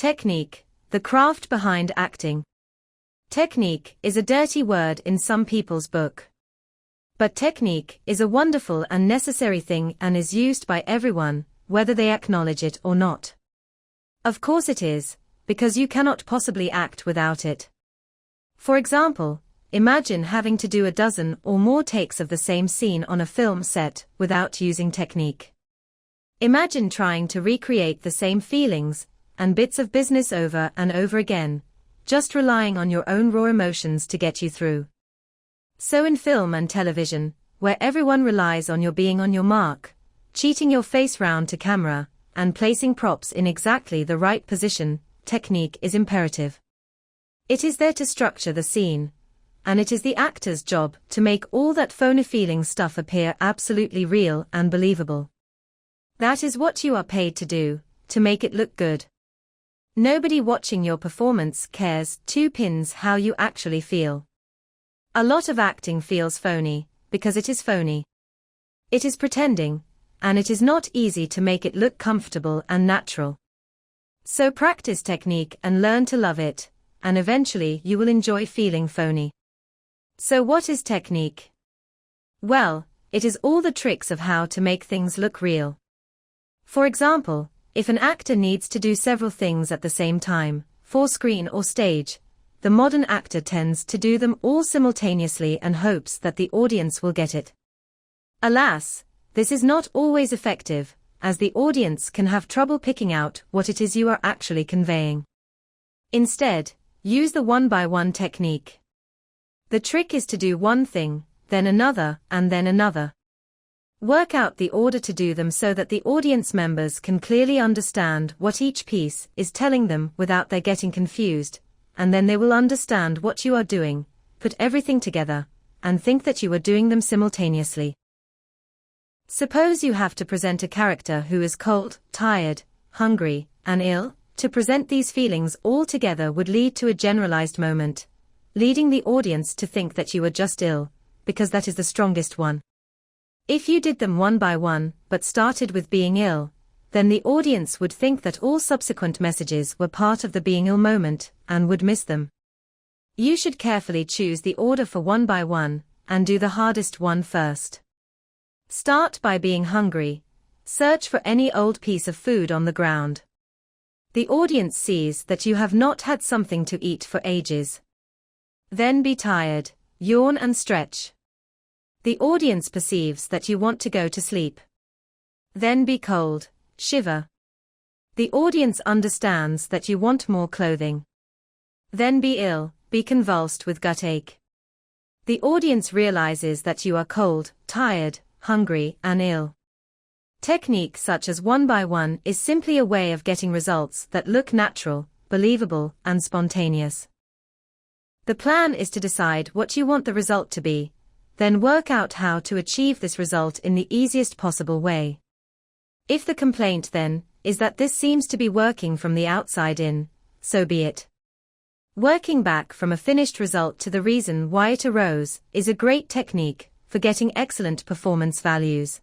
Technique, the craft behind acting. Technique is a dirty word in some people's book. But technique is a wonderful and necessary thing and is used by everyone, whether they acknowledge it or not. Of course it is, because you cannot possibly act without it. For example, imagine having to do a dozen or more takes of the same scene on a film set without using technique. Imagine trying to recreate the same feelings and bits of business over and over again, just relying on your own raw emotions to get you through. So in film and television, where everyone relies on your being on your mark, cheating your face round to camera, and placing props in exactly the right position, technique is imperative. It is there to structure the scene, and it is the actor's job to make all that phony-feeling stuff appear absolutely real and believable. That is what you are paid to do, to make it look good. Nobody watching your performance cares two pins how you actually feel. A lot of acting feels phony, because it is phony. It is pretending, and it is not easy to make it look comfortable and natural. So practice technique and learn to love it, and eventually you will enjoy feeling phony. So what is technique? Well, it is all the tricks of how to make things look real. For example, if an actor needs to do several things at the same time, for screen or stage, the modern actor tends to do them all simultaneously and hopes that the audience will get it. Alas, this is not always effective, as the audience can have trouble picking out what it is you are actually conveying. Instead, use the one-by-one technique. The trick is to do one thing, then another, and then another. Work out the order to do them so that the audience members can clearly understand what each piece is telling them without their getting confused, and then they will understand what you are doing, put everything together, and think that you are doing them simultaneously. Suppose you have to present a character who is cold, tired, hungry, and ill. To present these feelings all together would lead to a generalized moment, leading the audience to think that you are just ill, because that is the strongest one. If you did them one by one, but started with being ill, then the audience would think that all subsequent messages were part of the being ill moment, and would miss them. You should carefully choose the order for one by one, and do the hardest one first. Start by being hungry. Search for any old piece of food on the ground. The audience sees that you have not had something to eat for ages. Then be tired, yawn and stretch. The audience perceives that you want to go to sleep. Then be cold, shiver. The audience understands that you want more clothing. Then be ill, be convulsed with gut ache. The audience realizes that you are cold, tired, hungry, and ill. Technique such as one by one is simply a way of getting results that look natural, believable, and spontaneous. The plan is to decide what you want the result to be, then work out how to achieve this result in the easiest possible way. If the complaint then is that this seems to be working from the outside in, so be it. Working back from a finished result to the reason why it arose is a great technique for getting excellent performance values.